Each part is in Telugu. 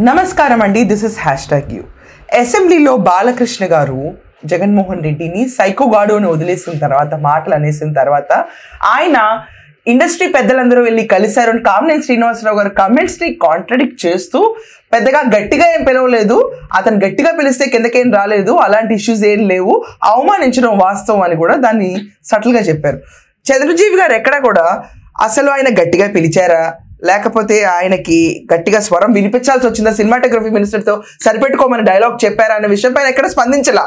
నమస్కారం అండి, దిస్ ఇస్ #you. అసెంబ్లీలో బాలకృష్ణ గారు జగన్మోహన్ రెడ్డిని సైకోగాడు అని వదిలేసిన తర్వాత, మాటలు అనేసిన తర్వాత, ఆయన ఇండస్ట్రీ పెద్దలందరూ వెళ్ళి కలిశారు అని కామినేని శ్రీనివాసరావు గారు కమెంట్స్ని కాంట్రడిక్ట్ చేస్తూ పెద్దగా గట్టిగా ఏం పిలవలేదు, అతను గట్టిగా పిలిస్తే కిందకేం రాలేదు, అలాంటి ఇష్యూస్ ఏం లేవు, అవమానించడం వాస్తవం అని కూడా దాన్ని సటిల్గా చెప్పారు. చిరంజీవి గారు ఎక్కడ కూడా అసలు ఆయన గట్టిగా పిలిచారా, లేకపోతే ఆయనకి గట్టిగా స్వరం వినిపించాల్సి వచ్చిందా, సినిమాటోగ్రఫీ మినిస్టర్తో సరిపెట్టుకోమని డైలాగ్ చెప్పారా అనే విషయం పైన ఎక్కడ స్పందించలా.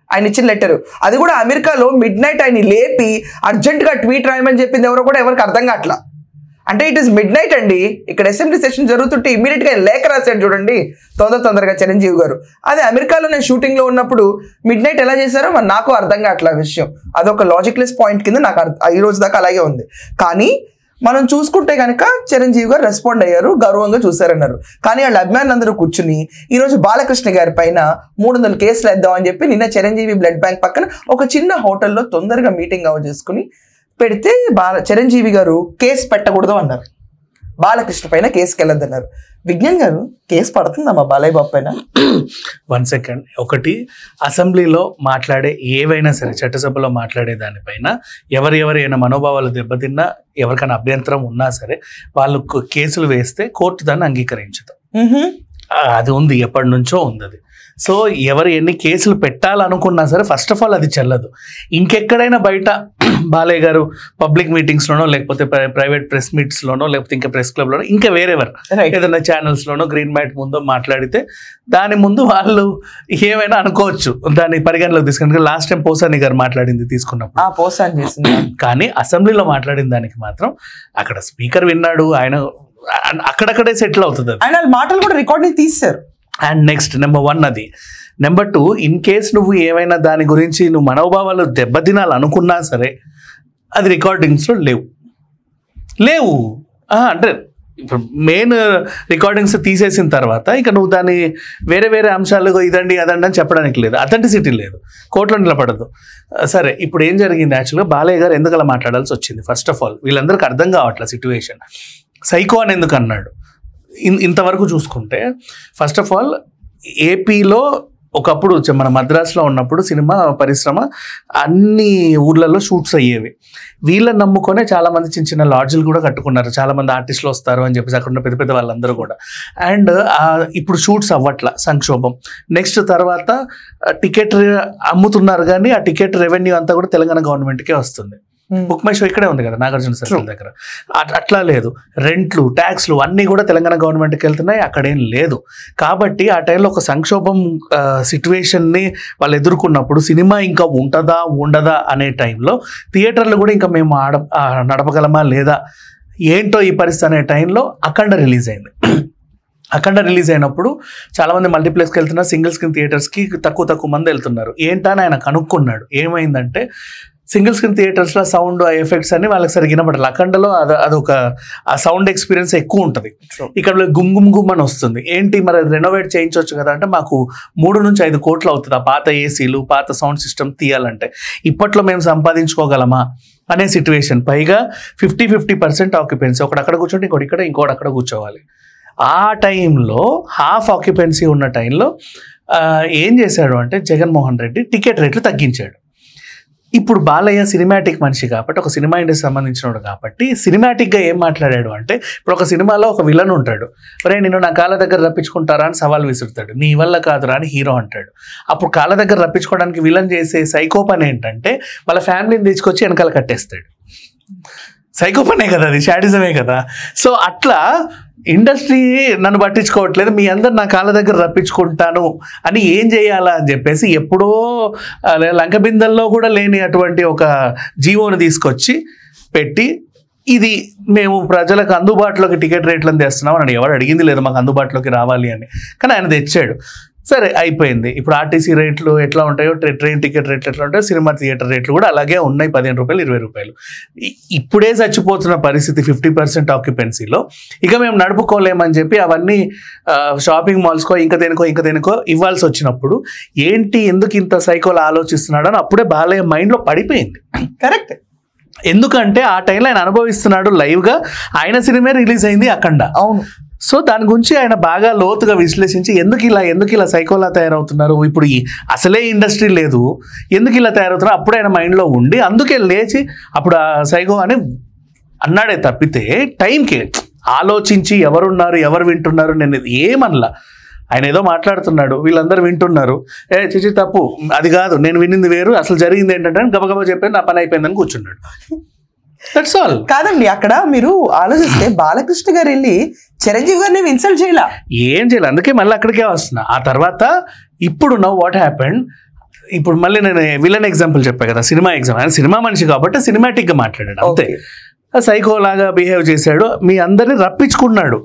ఆయన ఇచ్చిన లెటరు అది కూడా అమెరికాలో మిడ్-నైట్ ఆయన లేపి అర్జెంటుగా ట్వీట్ రాయమని చెప్పింది ఎవరో కూడా ఎవరికి అర్థం కావట్లా. అంటే ఇట్ ఈస్ మిడ్-నైట్ అండి, ఇక్కడ అసెంబ్లీ సెషన్ జరుగుతుంటే ఇమీడియట్గా లేఖ రాశాడు చూడండి తొందరగా చిరంజీవి గారు. అదే అమెరికాలో నేను షూటింగ్లో ఉన్నప్పుడు మిడ్-నైట్ ఎలా చేశారో మరి నాకు అర్థం కావట్లా విషయం. అదొక లాజిక్లెస్ పాయింట్ కింద నాకు ఈ రోజు దాకా అలాగే ఉంది. కానీ మనం చూసుకుంటే కనుక చిరంజీవి గారు రెస్పాండ్ అయ్యారు, గౌరవంగా చూశారన్నారు. కానీ వాళ్ళ అభిమానులందరూ కూర్చుని ఈరోజు బాలకృష్ణ గారి పైన 300 కేసులు వేద్దాం అని చెప్పి నిన్న చిరంజీవి బ్లడ్ బ్యాంక్ పక్కన ఒక చిన్న హోటల్లో తొందరగా మీటింగ్ చేసుకుని పెడితే చిరంజీవి గారు కేసు పెట్టకూడదు అన్నారు, బాలకృష్ణ పైన కేసుకి వెళ్ళొద్దన్నారు. విజ్ఞాన్ గారు కేసు పడుతుందమ్మా బాలయ్య బాబు పైన? 1 సెకండ్. ఒకటి, అసెంబ్లీలో మాట్లాడే ఏవైనా సరే, చట్టసభలో మాట్లాడే దానిపైన ఎవరైనా మనోభావాలు దెబ్బతిన్నా, ఎవరికైనా అభ్యంతరం ఉన్నా సరే వాళ్ళు కేసులు వేస్తే కోర్టు దాన్ని అంగీకరించదు. అది ఉంది, ఎప్పటి నుంచో ఉంది అది. సో ఎవరు ఎన్ని కేసులు పెట్టాలనుకున్నా సరే ఫస్ట్ ఆఫ్ ఆల్ అది చెల్లదు. ఇంకెక్కడైనా బయట బాలయ్య గారు పబ్లిక్ మీటింగ్స్లోనో, లేకపోతే ప్రైవేట్ ప్రెస్ మీట్స్లోనో, లేకపోతే ఇంకా ప్రెస్ క్లబ్లోనో, ఇంకా వేరేవారు ఏదైనా ఛానల్స్లోనో గ్రీన్ మ్యాట్ ముందో మాట్లాడితే దాని ముందు వాళ్ళు ఏమైనా అనుకోవచ్చు, దాన్ని పరిగణలోకి తీసుకుని. లాస్ట్ టైం పోసాని గారు మాట్లాడింది తీసుకున్నప్పుడు, కానీ అసెంబ్లీలో మాట్లాడిన దానికి మాత్రం అక్కడ స్పీకర్ విన్నాడు, ఆయన అక్కడక్కడే సెటిల్ అవుతుంది. ఆయన మాటలు కూడా రికార్డింగ్ తీశారు. అండ్ నెక్స్ట్ నెంబర్ 1 అది. నెంబర్ 2, ఇన్ కేస్ నువ్వు ఏమైనా దాని గురించి నువ్వు మనోభావాలు దెబ్బతినాలనుకున్నా సరే అది రికార్డింగ్స్లో లేవు. అంటే ఇప్పుడు మెయిన్ రికార్డింగ్స్ తీసేసిన తర్వాత ఇక నువ్వు దాన్ని వేరే అంశాలు ఇదండి అదండి అని చెప్పడానికి లేదు, అథెంటిసిటీ లేదు, కోర్టులో నిలబడదు. సరే, ఇప్పుడు ఏం జరిగింది? యాక్చువల్గా బాలయ్య గారు ఎందుకు అలా మాట్లాడాల్సి వచ్చింది? ఫస్ట్ ఆఫ్ ఆల్ వీళ్ళందరికీ అర్థం కావట్లేదు సిచ్యువేషన్. సైకో అని ఎందుకు అన్నాడు? ఇంతవరకు చూసుకుంటే ఫస్ట్ ఆఫ్ ఆల్ ఏపీలో ఒకప్పుడు మన మద్రాసులో ఉన్నప్పుడు సినిమా పరిశ్రమ అన్ని ఊర్లలో షూట్స్ అయ్యేవి. వీళ్ళని నమ్ముకొనే చాలామంది చిన్న లాడ్జ్లు కూడా కట్టుకున్నారు, చాలామంది ఆర్టిస్టులు వస్తారు అని చెప్పేసి అక్కడ ఉన్న పెద్ద వాళ్ళందరూ కూడా. అండ్ ఇప్పుడు షూట్స్ అవ్వట్ల, సంక్షోభం. నెక్స్ట్ తర్వాత టికెట్ అమ్ముతున్నారు, కానీ ఆ టికెట్ రెవెన్యూ అంతా కూడా తెలంగాణ గవర్నమెంట్కే వస్తుంది. బుక్ మై షో ఇక్కడే ఉంది కదా నాగార్జున సర్కిల్ దగ్గర. అట్లా లేదు, రెంట్లు, ట్యాక్స్లు అన్నీ కూడా తెలంగాణ గవర్నమెంట్కి వెళ్తున్నాయి, అక్కడేం లేదు. కాబట్టి ఆ టైంలో ఒక సంక్షోభం సిచ్యువేషన్ని వాళ్ళు ఎదుర్కొన్నప్పుడు సినిమా ఇంకా ఉంటుందా ఉండదా అనే టైంలో థియేటర్లు కూడా ఇంకా మేము నడపగలమా లేదా, ఏంటో ఈ పరిస్థితి అనే టైంలో అఖండ రిలీజ్ అయింది. అఖండ రిలీజ్ అయినప్పుడు చాలామంది మల్టీప్లెక్స్కి వెళ్తున్నారు, సింగిల్ స్క్రీన్ థియేటర్స్కి తక్కువ మంది వెళ్తున్నారు. ఏంటని ఆయన కనుక్కున్నాడు. ఏమైందంటే సింగిల్ స్క్రీన్ థియేటర్స్లో సౌండ్ ఎఫెక్ట్స్ అని వాళ్ళకి సరిగ్గా వినపడాలి. అఖండలో అదొక ఆ సౌండ్ ఎక్స్పీరియన్స్ ఎక్కువ ఉంటుంది. ఇక్కడ గుమ్ అని వస్తుంది. ఏంటి మరి రెనోవేట్ చేయించవచ్చు కదా అంటే, మాకు 3 నుంచి 5 కోట్లు అవుతుంది ఆ పాత ఏసీలు, పాత సౌండ్ సిస్టమ్ తీయాలంటే. ఇప్పట్లో మేము సంపాదించుకోగలమా అనే సిచ్యువేషన్. పైగా 50% ఆక్యుపెన్సీ, ఒకటి అక్కడ కూర్చోండి, ఇంకోటి అక్కడ కూర్చోవాలి. ఆ టైంలో హాఫ్ ఆక్యుపెన్సీ ఉన్న టైంలో ఏం చేశాడు అంటే జగన్మోహన్ రెడ్డి టికెట్ రేట్లు తగ్గించాడు. ఇప్పుడు బాలయ్య సినిమాటిక్ మనిషి కాబట్టి, ఒక సినిమా ఇండస్ట్రీ సంబంధించినవాడు కాబట్టి సినిమాటిక్గా ఏం మాట్లాడాడు అంటే, ఇప్పుడు ఒక సినిమాలో ఒక విలన్ ఉంటాడు, ఒరే నిన్ను నా కాళ్ళ దగ్గర రప్పించుకుంటారా అని సవాల్ విసురుతాడు, నీ వల్ల కాదురా అని హీరో అంటాడు. అప్పుడు కాళ్ళ దగ్గర రప్పించుకోవడానికి విలన్ చేసే సైకో పని ఏంటంటే వాళ్ళ ఫ్యామిలీని తీసుకొచ్చి వెనకాల కట్టేస్తాడు. సైకో పనే కదా అది, శాడిజమే కదా. సో అట్లా ఇండస్ట్రీ నన్ను పట్టించుకోవట్లేదు, మీ అందరు నా కాళ్ళ దగ్గర రప్పించుకుంటాను అని ఏం చేయాలా అని చెప్పేసి ఎప్పుడో లంకబిందల్లో కూడా లేని అటువంటి ఒక జీవోని తీసుకొచ్చి పెట్టి, ఇది మేము ప్రజలకు అందుబాటులోకి టికెట్ రేట్లను తెస్తున్నాం అని ఎవరు అడిగింది లేదు, మాకు అందుబాటులోకి రావాలి అని. కానీ ఆయన తెచ్చాడు. సరే అయిపోయింది. ఇప్పుడు ఆర్టీసీ రేట్లు ఎట్లా ఉంటాయో, ట్రైన్ టికెట్ రేట్లు ఎట్లా ఉంటాయో, సినిమా థియేటర్ రేట్లు కూడా అలాగే ఉన్నాయి, 15 రూపాయలు 20 రూపాయలు. ఇప్పుడే చచ్చిపోతున్న పరిస్థితి 50% ఆక్యుపెన్సీలో. ఇక మేము నడుపుకోలేమని చెప్పి అవన్నీ షాపింగ్ మాల్స్కో ఇంకా దేనికో ఇవ్వాల్సి వచ్చినప్పుడు ఏంటి, ఎందుకు ఇంత సైకోలు ఆలోచిస్తున్నాడు అని అప్పుడే బాలయ్య మైండ్లో పడిపోయింది. కరెక్ట్. ఎందుకంటే ఆ టైంలో ఆయన అనుభవిస్తున్నాడు లైవ్గా. ఆయన సినిమా రిలీజ్ అయింది అఖండ. అవును. సో దాని గురించి ఆయన బాగా లోతుగా విశ్లేషించి ఎందుకు ఇలా సైకోలా తయారవుతున్నారు, ఇప్పుడు అసలే ఇండస్ట్రీ లేదు, ఎందుకు ఇలా తయారవుతున్నారు అప్పుడు ఆయన మైండ్లో ఉండి అందుకే లేచి అప్పుడు ఆ సైకో అని అన్నాడే తప్పితే టైంకి ఆలోచించి ఎవరున్నారు ఎవరు వింటున్నారు నేను ఏమనలా. ఆయన ఏదో మాట్లాడుతున్నాడు, వీళ్ళందరూ వింటున్నారు, చిచి తప్పు అది కాదు, నేను వినింది వేరు, అసలు జరిగింది ఏంటంటే గబగబా చెప్పి నా పని అయిపోయిందని కూర్చున్నాడు. That's all. కాదండి, అక్కడ మీరు ఆలోచిస్తే బాలకృష్ణ గారు వెళ్ళి చిరంజీవి గారిని ఇన్సల్ట్ చేయాల, ఏం చేయాలి, అందుకే మళ్ళీ అక్కడికే వస్తున్నా. ఆ తర్వాత ఇప్పుడు నౌ వాట్ హ్యాపెండ్, ఇప్పుడు మళ్ళీ నేను విలన్ ఎగ్జాంపుల్ చెప్పా కదా, సినిమా ఎగ్జాంపుల్. ఆయన సినిమా మనిషి కాబట్టి సినిమాటిక్గా మాట్లాడాడు అంతే. సైకో లాగా బిహేవ్ చేశాడు, మీ అందరిని రప్పించుకున్నాడు.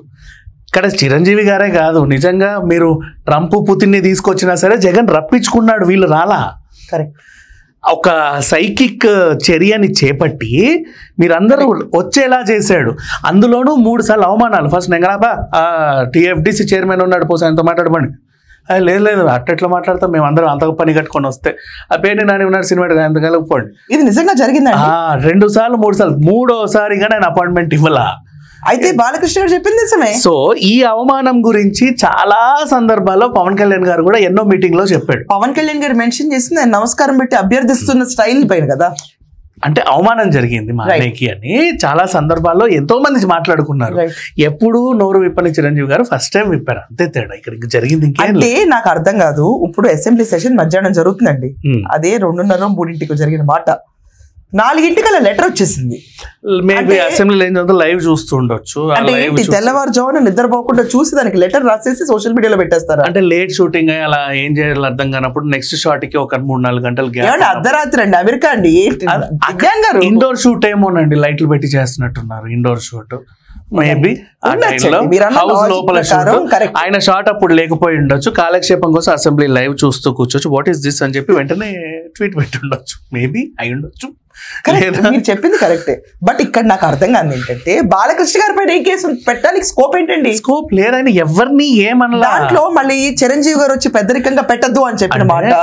ఇక్కడ చిరంజీవి గారే కాదు, నిజంగా మీరు ట్రంప్ పుతిన్ని తీసుకొచ్చినా సరే జగన్ రప్పించుకున్నాడు, వీళ్ళు రాలా. కరెక్ట్. ఒక సైకిక్ చర్యని చేపట్టి మీరందరూ వచ్చేలా చేశాడు. అందులోనూ 3 సార్లు అవమానాలు. ఫస్ట్ నెంగనాబా టీఎఫ్డిసి చైర్మన్ ఉన్నాడు, పోసి ఆయనతో మాట్లాడమని. లేదు అట్లా మాట్లాడతాం మేము అందరం అంతగా పని కట్టుకొని వస్తే ఆ పేరు నాని ఉన్నాడు సినిమా అంత కలుపుకోండి. ఇది నిజంగా జరిగిందా? 2 సార్లు 3 సార్లు, 3వసారిగా నేను అపాయింట్మెంట్ ఇవ్వాలా. అయితే బాలకృష్ణ గారు చెప్పింది నిజమే. సో ఈ అవమానం గురించి చాలా సందర్భాల్లో పవన్ కళ్యాణ్ గారు కూడా ఎన్నో మీటింగ్ లో చెప్పాడు. పవన్ కళ్యాణ్ గారు మెన్షన్ చేసింది ఆయన నమస్కారం పెట్టి అభ్యర్థిస్తున్న స్టైల్ పైన కదా, అంటే అవమానం జరిగింది మా అన్నయ్యకి అని చాలా సందర్భాల్లో ఎంతో మంది మాట్లాడుకున్నారు. ఎప్పుడు నోరు విప్పని చిరంజీవి గారు ఫస్ట్ టైం విప్పారు, అంతే తేడా. ఇక్కడ జరిగింది అంటే నాకు అర్థం కాదు. ఇప్పుడు అసెంబ్లీ సెషన్ మధ్యాహ్నం జరుగుతుందండి, అదే 2:30-3 జరిగిన మాట. 4 లెటర్ వచ్చేసింది. మేబీ అసెంబ్లీ లైవ్ చూస్తూ ఉండొచ్చు. తెల్లవారుజామున నిద్రపోకుండా చూసి దానికి లెటర్ రాసేసి సోషల్ మీడియాలో పెట్టేస్తారు. అంటే లేట్ షూటింగ్ అలా ఏం చేయాలి అర్థం కానప్పుడు నెక్స్ట్ షాట్ కి ఒక 3-4 గంటలు అర్ధరాత్రి అండి, అమెరికా అండి. ఇండోర్ షూట్ ఏమోనండి, లైట్లు పెట్టి చేస్తున్నట్టున్నారు ఇండోర్ షూట్. మేబీ ఆ టైంలో హౌస్ లోపల షూట్, ఆయన షాట్ అప్పుడు లేకపోయి ఉండొచ్చు. కాలక్షేపం కోసం అసెంబ్లీ లైవ్ చూస్తూ కూర్చోచ్చు. వాట్ ఈస్ దిస్ అని చెప్పి వెంటనే ట్వీట్ పెట్టి ఉండొచ్చు, మేబీ అయి ఉండొచ్చు. మీరు చెప్పింది కరెక్టే. బట్ ఇక్కడ నాకు అర్థం కాదు ఏంటంటే బాలకృష్ణ గారి పైన ఏ కేసు పెట్టడానికి స్కోప్ ఏంటండి? స్కోప్ లేదని ఎవరిని ఏమన్నా. దాంట్లో మళ్ళీ చిరంజీవి గారు వచ్చి పెద్దరికంగా పెట్టద్దు అని చెప్పిన మాట,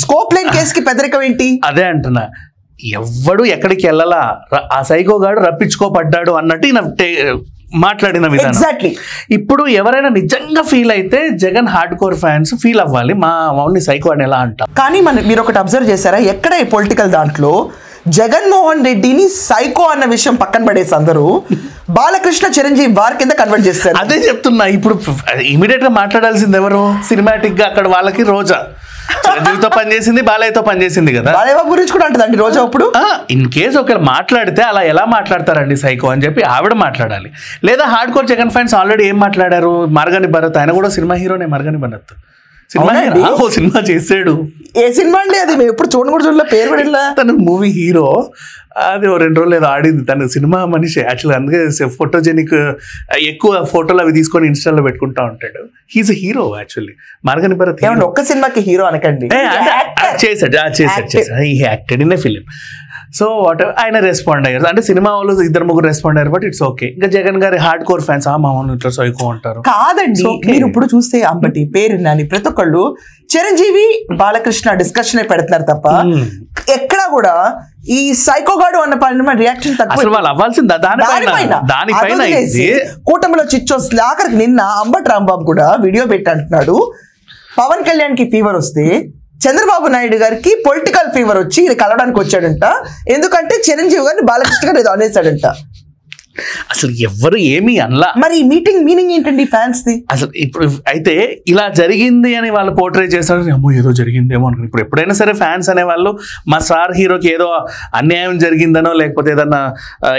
స్కోప్ లేని కేసుకి పెద్దరికం ఏంటి? అదే అంటున్నా, ఎవ్వడు ఎక్కడికి వెళ్ళాలా, ఆ సైకో గాడు రప్పించుకోబడ్డాడు అన్నట్టు మాట్లాడిన విధానం. ఎగ్జాక్ట్లీ. ఇప్పుడు ఎవరైనా నిజంగా ఫీల్ అయితే Jagan hard core fans feel అవ్వాలి, మా మౌని సైకో అని ఎలా అంటారు. కానీ మీరు ఒకటి అబ్జర్వ్ చేశారా, ఎక్కడ ఈ పొలిటికల్ దాంట్లో జగన్మోహన్ రెడ్డిని సైకో అన్న విషయం పక్కన పడేసి అందరూ బాలకృష్ణ చిరంజీవి వారి కింద కన్వర్ట్ చేస్తారు. అదే చెప్తున్నా, ఇప్పుడు ఇమీడియట్ గా మాట్లాడాల్సింది ఎవరు? సినిమాటిక్ గా అక్కడ వాళ్ళకి రోజా చిరంజీవితో పనిచేసింది, బాలయ్యతో పనిచేసింది కదా. బాలయ్య గురించి కూడా అంటదండి రోజా. అప్పుడు ఇన్ కేసు ఒకవేళ మాట్లాడితే అలా ఎలా మాట్లాడతారండి సైకో అని చెప్పి ఆవిడ మాట్లాడాలి. లేదా hard core Jagan fans already ఏం మాట్లాడారు, మరగని భరత్, ఆయన కూడా సినిమా హీరోనే. మరగని భరత్ సినిమా చేసాడు. ఏ సినిమా అండి అది? మేము ఎప్పుడు చూడలే, పేరు కూడా తను మూవీ హీరో. అది 2 రోజులు ఏదో ఆడింది. తను సినిమా మనిషి యాక్చువల్గా, అందుకే ఫోటోజెనిక్ ఎక్కువ ఫోటోలు అవి తీసుకొని ఇన్స్టాల్లో పెట్టుకుంటా ఉంటాడు. He's hero actually. మరగని భరత్ ఒక్క సినిమాకి హీరో అనకండి, చేశాడు. He acted in a film. So what ఆయన రెస్పాండ్ అయ్యారు, అంటే సినిమా వాళ్ళు 2-3 రెస్పాండ్ అయ్యారు. But it's okay. ఇంకా జగన్ గారి హార్డ్ కోర్ ఫ్యాన్స్ మా వాళ్ళు ఇట్లా సైకో అంటారు. కాదండి, మీరు ఇప్పుడు చూస్తే అంబటి పేరు నాని ప్రతి ఒక్కళ్ళు చిరంజీవి బాలకృష్ణ డిస్కషన్ పెడుతున్నారు తప్ప ఎక్కడ కూడా ఈ సైకోగాడు అన్న పైన రియాక్షన్ తక్కువ. వాళ్ళు అవ్వాల్సింది దానిపైన. కూటమిలో చిచ్చోస్ ఆఖరికి నిన్న అంబటి రాంబాబు కూడా వీడియో పెట్టి అంటున్నాడు, పవన్ కళ్యాణ్ కి ఫీవర్ వస్తే చంద్రబాబు నాయుడు గారికి పొలిటికల్ ఫీవర్ వచ్చి ఇది కలవడానికి వచ్చాడంట, ఎందుకంటే చిరంజీవి గారిని బాలకృష్ణ గారు ఏదో అనేసాడంట. అసలు ఎవరు ఏమీ అనలా. మరి ఈ మీటింగ్ మీనింగ్ ఏంటండి ఫ్యాన్స్ ది? అసలు ఇప్పుడు అయితే ఇలా జరిగింది అని వాళ్ళు పోర్ట్రే చేస్తారు, అమ్మో ఏదో జరిగిందేమో అనుకుని. ఇప్పుడు ఎప్పుడైనా సరే ఫ్యాన్స్ అనేవాళ్ళు మా స్టార్ హీరోకి ఏదో అన్యాయం జరిగిందనో లేకపోతే ఏదన్నా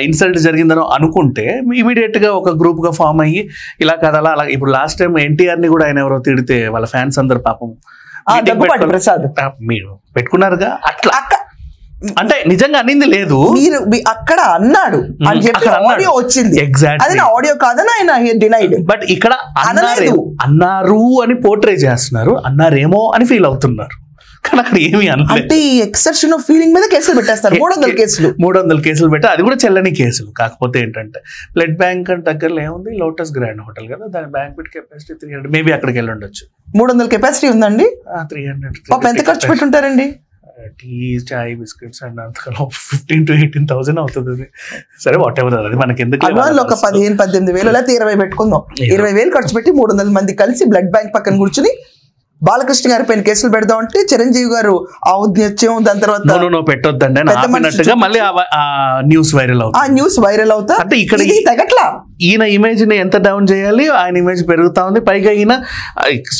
ఇన్సల్ట్ జరిగిందనో అనుకుంటే ఇమీడియట్ గా ఒక గ్రూప్ గా ఫామ్ అయ్యి ఇలా కదలా అలా. ఇప్పుడు లాస్ట్ టైం ఎన్టీఆర్ ని కూడా ఆయన ఎవరో తిడితే వాళ్ళ ఫ్యాన్స్ అందరు పాపం ప్రసాద్ మీరు పెట్టుకున్నారుగా. అట్లా అంటే నిజంగా అనింది లేదు, మీరు అక్కడ అన్నాడు అని చెప్పి ఆడియో వచ్చింది. ఎగ్జాక్ట్లీ, అది ఆడియో కాదని ఆయన డినైడ్. బట్ ఇక్కడ అన్నారు అని పోర్ట్రే చేస్తున్నారు, అన్నారేమో అని ఫీల్ అవుతున్నారు. కానీ అక్కడ ఏమి అంటే ఈ ఎక్సెప్షన్ ఆఫ్ ఫీలింగ్ మీద కేసులు పెట్టేస్తారు. 300 కేసులు పెట్టి, అది కూడా చెల్లని కేసులు. కాకపోతే ఏంటంటే బ్లడ్ బ్యాంక్ అంటే దగ్గరలో ఏముంది, లోటస్ గ్రాండ్ హోటల్ కదా, దాని బ్యాంక్వెట్ కెపాసిటీ 300, మేబీ అక్కడికి వెళ్ళి ఉండొచ్చు. 300 కెపాసిటీ ఉందండి. 300 ఎంత ఖర్చు పెట్టుంటారండి? టీ చాయ్ బిస్కెట్స్ అండ్ అంతకన్నా 15,000 to 18,000 అవుతుంది. సరే వాట్ ఎవర్, అది మనకి ఎందుకు. అభిమానులు ఒక 15,000-18,000 లేకపోతే 20,000 పెట్టుకుందాం. 20,000 ఖర్చు పెట్టి 300 మంది కలిసి బ్లడ్ బ్యాంక్ పక్కన కూర్చుని బాలకృష్ణ గారి పైన కేసులు పెడదాం అంటే చిరంజీవి గారు ఔద్యత్యం దాని తర్వాత పెట్టొద్దండి ఆపినట్టుగా మళ్ళీ ఆ న్యూస్ వైరల్ అవుతా అంటే ఇక్కడ తగట్లా. ఈయన ఇమేజ్ ని ఎంత డౌన్ చేయాలి, ఆయన ఇమేజ్ పెరుగుతా ఉంది. పైగా ఈయన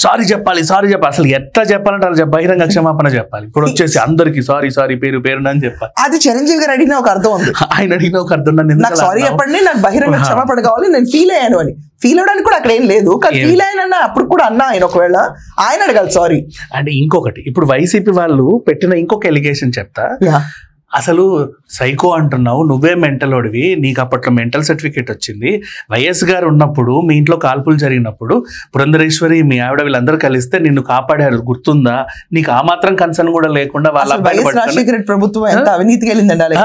సారీ చెప్పాలి అసలు ఎట్లా చెప్పాలంటే అలా బహిరంగ క్షమాపణ చెప్పాలి. ఇప్పుడు వచ్చేసి అందరికి సారీ పేరు అని చెప్పాలి. అది చిరంజీవి గారు అడిగిన ఒక అర్థం ఉంది, ఆయన అడిగిన ఒక అర్థం. నాకు సారీ చెప్పండి, నాకు బహిరంగ క్షమాపణ కావాలి, నేను ఫీల్ అయ్యాను అని. ఫీల్ అవడానికి కూడా అక్కడ ఏం లేదు, కానీ ఫీల్ అయినా అప్పుడు కూడా అన్నా ఆయన ఒకవేళ ఆయన అడగాలి సారీ. అంటే ఇంకొకటి, ఇప్పుడు వైసీపీ వాళ్ళు పెట్టిన ఇంకొక ఎలిగేషన్ చెప్తా. అసలు సైకో అంటున్నావు, నువ్వే మెంటలోడివి, నీకు అప్పట్లో మెంటల్ సర్టిఫికేట్ వచ్చింది. వైఎస్ గారు ఉన్నప్పుడు మీ ఇంట్లో కాల్పులు జరిగినప్పుడు పురంధరేశ్వరి మీ ఆవిడ వీళ్ళందరూ కలిస్తే నిన్ను కాపాడారు, గుర్తుందా? నీకు ఆ మాత్రం కన్సర్న్ కూడా లేకుండా వాళ్ళ అబ్బాయిని ప్రభుత్వం ఎంత అవినీతికి వెళ్ళిందండి,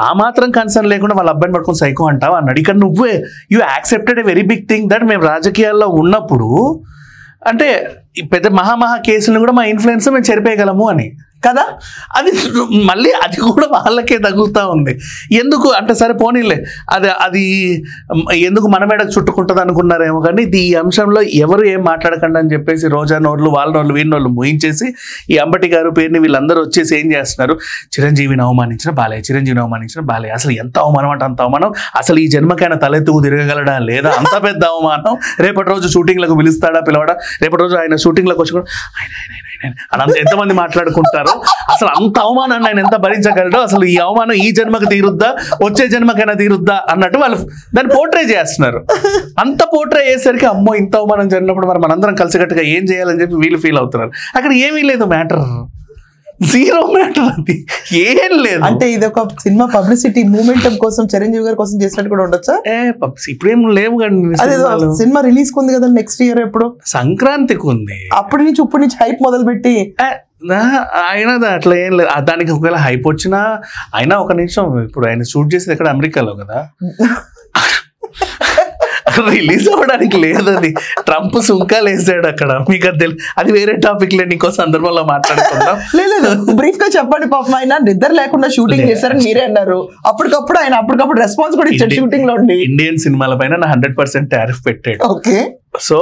ఆ మాత్రం కన్సర్న్ లేకుండా వాళ్ళ అబ్బాయిని పట్టుకుని సైకో అంటావు అన్నాడు. ఇక్కడ నువ్వే you accepted a very big thing that మేము రాజకీయాల్లో ఉన్నప్పుడు అంటే పెద్ద మహా కేసులను కూడా మా ఇన్ఫ్లుయెన్స్ మేము చెరిపేయగలము అని కదా. అది మళ్ళీ అది కూడా వాళ్ళకే తగులుతూ ఉంది. ఎందుకు అంటే సరే పోనీలే, అది ఎందుకు మన మేడకు చుట్టుకుంటుంది అనుకున్నారేమో, కానీ ఈ అంశంలో ఎవరు ఏం మాట్లాడకండి అని చెప్పేసి రోజా నోర్లు వాళ్ళ నోర్లు వీళ్ళ నోర్లు ముయించేసి ఈ అంబటి గారు పేరుని వీళ్ళందరూ వచ్చేసి ఏం చేస్తున్నారు, చిరంజీవిని అవమానించిన బాలయ్య అసలు ఎంత అవమానం అంటే అంత అవమానం, అసలు ఈ జన్మకైనా తలెత్తుకు తిరగగలడా లేదా, అంత పెద్ద అవమానం. రేపటి రోజు షూటింగ్లకు పిలవడా, రేపటి రోజు ఆయన షూటింగ్లకు వచ్చి కూడా ఆయన ఎంతమంది మాట్లాడుకుంటారు, అసలు అంత అవమానాన్ని ఆయన ఎంత భరించగలడో, అసలు ఈ అవమానం ఈ జన్మకు తీరుద్దా వచ్చే జన్మకైనా తీరుద్దా అన్నట్టు వాళ్ళు దాన్ని పోర్ట్రే చేస్తున్నారు. అంత పోర్ట్రే చేసరికి అమ్మో ఇంత అవమానం జరిగినప్పుడు మరి మనందరం కలిసికట్టుగా ఏం చేయాలని చెప్పి వీళ్ళు ఫీల్ అవుతున్నారు. అక్కడ ఏమీ లేదు, మ్యాటర్ జీరో మ్యాటర్, అది ఏం లేదు. అంటే ఇది ఒక సినిమా పబ్లిసిటీ మూమెంటం కోసం చిరంజీవి గారి కోసం చేసినట్టు కూడా ఉండొచ్చా? ఇప్పుడేం లేవు కానీ సినిమా రిలీజ్ కుంది కదా నెక్స్ట్ ఇయర్, ఎప్పుడు సంక్రాంతికి ఉంది. అప్పటి నుంచి హైప్ మొదలు పెట్టి అయినా అట్లా ఏం లేదు. దానికి ఒకవేళ హైప్ వచ్చినా అయినా ఒక నిమిషం, ఇప్పుడు ఆయన షూట్ చేసేది ఇక్కడ అమెరికాలో కదా, రిలీజ్ అవ్వడానికి లేదు. అది ట్రంప్ సుంకాలు వేసాడు అక్కడ, మీకు అది తెలియదు. అది వేరే టాపిక్ లే, నీకో సందర్భంలో మాట్లాడుకుంటాం. లేదు బ్రీఫ్ గా చెప్పండి. పాపం ఆయన నిద్ర లేకుండా షూటింగ్ చేశారని మీరే అన్నారు. అప్పటికప్పుడు రెస్పాన్స్ కూడా ఇచ్చాడు షూటింగ్ లో. ఇండియన్ సినిమాల పైన 100% టారిఫ్ పెట్టాడు. ఓకే, సో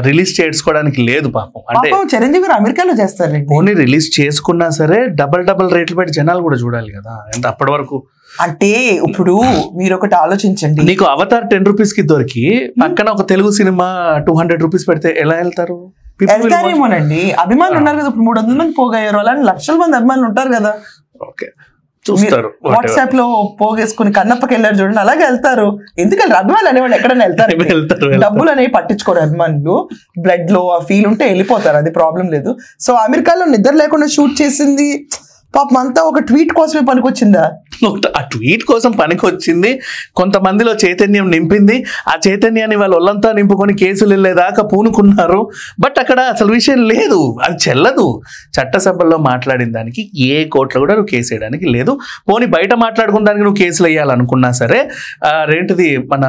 రిలీజ్ చేసుకోవడానికి లేదు పాపం. అంటే చిరంజీవి గారు అమెరికాలో చేస్తారు, పోనీ రిలీజ్ చేసుకున్నా సరే డబల్ రేట్లు పెట్టి జనాలు కూడా చూడాలి కదా. అంటే అప్పటి వరకు అంటే ఇప్పుడు మీరు ఒకటి ఆలోచించండి, నీకు అవతార్ 10 రూపీస్ కి దొరికి పక్కన ఒక తెలుగు సినిమా 200 రూపీస్ పెడితే ఎలా వెళ్తారు? వెళ్తారేమోనండి, అభిమానులు ఉన్నారు కదా. ఇప్పుడు 300 మంది పోగయ్యారు, అలాంటి లక్షల మంది అభిమానులు ఉంటారు కదా. ఓకే, చూస్తారు. వాట్సాప్ లో పోగేసుకుని కన్నప్పకి వెళ్ళారు చూడండి, అలాగే వెళ్తారు. ఎందుకంటే అభిమానులు అనేవాళ్ళు ఎక్కడైనా వెళ్తారు, డబ్బులు అనేవి పట్టించుకోరు అభిమానులు. బ్లడ్ లో ఆ ఫీల్ ఉంటే వెళ్ళిపోతారు, అది ప్రాబ్లం లేదు. సో అమెరికాలో నిద్ర లేకుండా షూట్ చేసింది పాపం అంతా ఒక ట్వీట్ కోసమే పనికొచ్చిందా? ఆ ట్వీట్ కోసం పనికొచ్చింది, కొంతమందిలో చైతన్యం నింపింది. ఆ చైతన్యాన్ని వాళ్ళు ఒళ్ళంతా నింపుకొని కేసులు వెళ్ళేదాకా పూనుకున్నారు. బట్ అక్కడ అసలు విషయం లేదు, అది చెల్లదు. చట్టసభల్లో మాట్లాడిన దానికి ఏ కోర్టులో కూడా నువ్వు కేసు వేయడానికి లేదు. పోనీ బయట మాట్లాడుకున్న దానికి నువ్వు కేసులు వేయాలనుకున్నా సరే, రెంటిది మన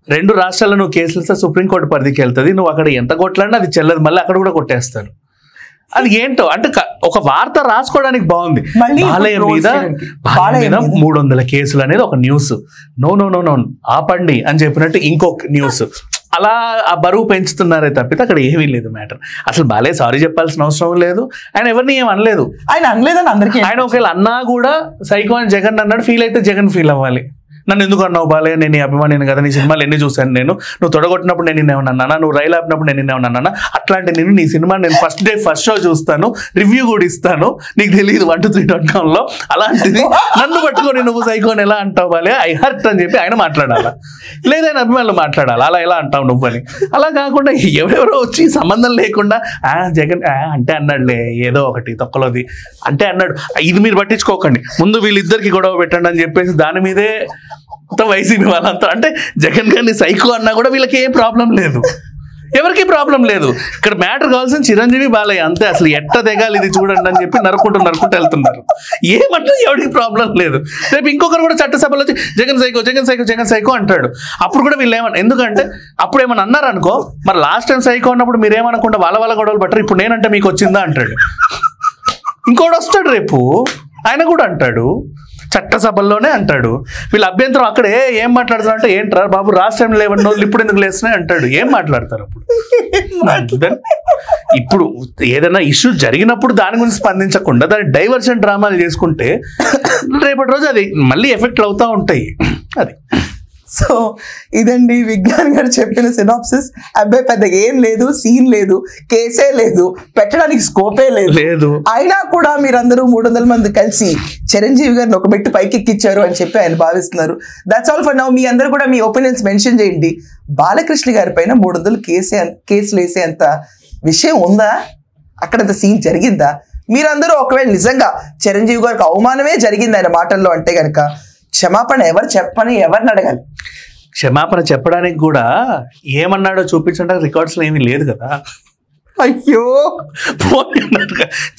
2 రాష్ట్రాల్లో నువ్వు కేసులు ఇస్తే సుప్రీంకోర్టు పరిధికి వెళ్తుంది. నువ్వు అక్కడ ఎంత కొట్లాడినా అది చెల్లదు, మళ్ళీ అక్కడ కూడా కొట్టేస్తారు. అది ఏంటో అంటే ఒక వార్త రాసుకోవడానికి బాగుంది. బాలయ్య మీద 300 కేసులు అనేది ఒక న్యూస్, నో ఆపండి అని చెప్పినట్టు ఇంకొక న్యూస్. అలా ఆ బరువు పెంచుతున్నారే తప్పితే అక్కడ ఏమీ లేదు మ్యాటర్. అసలు బాలయ్య సారీ చెప్పాల్సిన అవసరం లేదు, ఆయన ఎవరిని ఏం అనలేదు. ఆయన ఒకవేళ అన్నా కూడా సైకో అని జగన్ అన్నాడు, ఫీల్ అయితే జగన్ ఫీల్ అవ్వాలి. నన్ను ఎందుకు అన్నావు బాలయ్య, నేను నీ అభిమానిని కదా, నీ సినిమాలు ఎన్ని చూశాను నేను, నువ్వు తొడగొట్టినప్పుడు నేను నిన్నేమన్నా, నువ్వు రైలు ఆపినప్పుడు నేను నిన్నేమన్నా, అట్లాంటి నేను నీ సినిమా నేను ఫస్ట్ షో చూస్తాను, రివ్యూ కూడా ఇస్తాను, నీకు తెలియదు 123.comలో. అలాంటిది నన్ను పట్టుకొని నువ్వు సైకోని ఎలా అంటావు బాలయ్య, ఐ హర్ట్ అని చెప్పి ఆయన మాట్లాడాలా, లేదైనా అభిమానులు మాట్లాడాలి, అలా ఎలా అంటావు నువ్వు అని. అలా కాకుండా ఎవరెవరో వచ్చి సంబంధం లేకుండా జగన్ అంటే అన్నాడులే ఏదో ఒకటి తొక్కలోది అంటే అన్నాడు, ఇది మీరు పట్టించుకోకండి, ముందు వీళ్ళిద్దరికి గొడవ పెట్టండి అని చెప్పేసి దాని మీదే వైసీపీ వాళ్ళంతా. అంటే జగన్ గారిని సైకో అన్నా కూడా వీళ్ళకి ఏ ప్రాబ్లం లేదు, ఎవరికి ప్రాబ్లం లేదు. ఇక్కడ మ్యాటర్ కావాల్సిన చిరంజీవి బాలయ్య అంతే. అసలు ఎట్ట తెగాలి ఇది చూడండి అని చెప్పి నరుకుంటూ వెళ్తున్నారు. ఏమంటే ఎవరికి ప్రాబ్లం లేదు. రేపు ఇంకొకరు కూడా చట్టసభలో వచ్చి జగన్ సైకో అంటాడు. అప్పుడు కూడా వీళ్ళు ఏమన్నా, ఎందుకంటే అప్పుడు ఏమన్నా అన్నారు అనుకో, మరి లాస్ట్ టైం సైకో అన్నప్పుడు మీరేమనకుండా వాళ్ళ గొడవలు పట్టరు, ఇప్పుడు నేనంటే మీకు వచ్చిందా అంటాడు. ఇంకోటి వస్తాడు రేపు, ఆయన కూడా అంటాడు, చట్టసభల్లోనే అంటాడు. వీళ్ళ అభ్యంతరం అక్కడే ఏం మాట్లాడతారు అంటే, ఏంట్రా బాబు రాష్ట్రం లేవని రోజులు ఇప్పుడు ఎందుకు లేస్తున్నాయి అంటాడు. ఏం మాట్లాడతారు అప్పుడు? ఇప్పుడు ఏదైనా ఇష్యూ జరిగినప్పుడు దాని గురించి స్పందించకుండా దాన్ని డైవర్షన్ డ్రామాలు చేసుకుంటే రేపటి రోజు అది మళ్ళీ ఎఫెక్ట్ అవుతూ ఉంటాయి. అది సో ఇదండి విజ్ఞాన్ గారు చెప్పిన సినాప్సిస్. అబ్బాయి పెద్దగా ఏం లేదు, సీన్ లేదు, కేసే లేదు, పెట్టడానికి స్కోపే లేదు. అయినా కూడా మీరందరూ 300 మంది కలిసి చిరంజీవి గారిని ఒక మెట్టు పైకి ఎక్కించారు అని చెప్పి ఆయన భావిస్తున్నారు. That's all for now. మీ అందరూ కూడా మీ ఒపీనియన్స్ మెన్షన్ చేయండి. బాలకృష్ణ గారి పైన 300 కేసులు వేసేంత విషయం ఉందా? అక్కడంత సీన్ జరిగిందా? మీరందరూ ఒకవేళ నిజంగా చిరంజీవి గారికి అవమానమే జరిగింది ఆయన మాటల్లో అంటే కనుక క్షమాపణ ఎవరు చెప్పని ఎవరిని అడగాలి? క్షమాపణ చెప్పడానికి కూడా ఏమన్నాడో చూపించడానికి రికార్డ్స్లో ఏమీ లేదు కదా. అయ్యో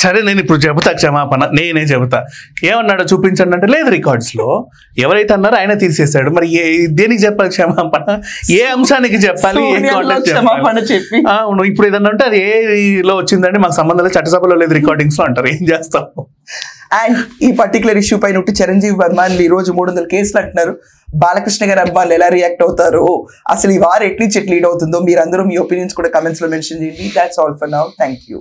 సరే నేను ఇప్పుడు చెబుతా క్షమాపణ, నేనే చెబుతా. ఏమన్నాడో చూపించండి అంటే లేదు రికార్డ్స్లో. ఎవరైతే అన్నారో ఆయన తీసేస్తాడు. మరి దేనికి చెప్పాలి క్షమాపణ? ఏ అంశానికి చెప్పాలి? అవును, ఇప్పుడు ఏదన్నా అంటే అది ఏలో వచ్చిందంటే మాకు సంబంధం లేదు, చట్టసభలో లేదు, రికార్డింగ్స్ లో అంటారు. ఏం చేస్తాము? అండ్ ఈ పర్టికులర్ ఇష్యూ పైన చిరంజీవి అభిమానులు ఈ రోజు 300 కేసులు అంటున్నారు. బాలకృష్ణ గారి అభిమానులు ఎలా రియాక్ట్ అవుతారు, అసలు ఈ వారు ఎట్లీడ్ అవుతుందో మీరందరూ మీ ఒపీనియన్స్ కూడా కమెంట్స్ లో మెన్షన్ చేయండి. That's all for now. Thank you.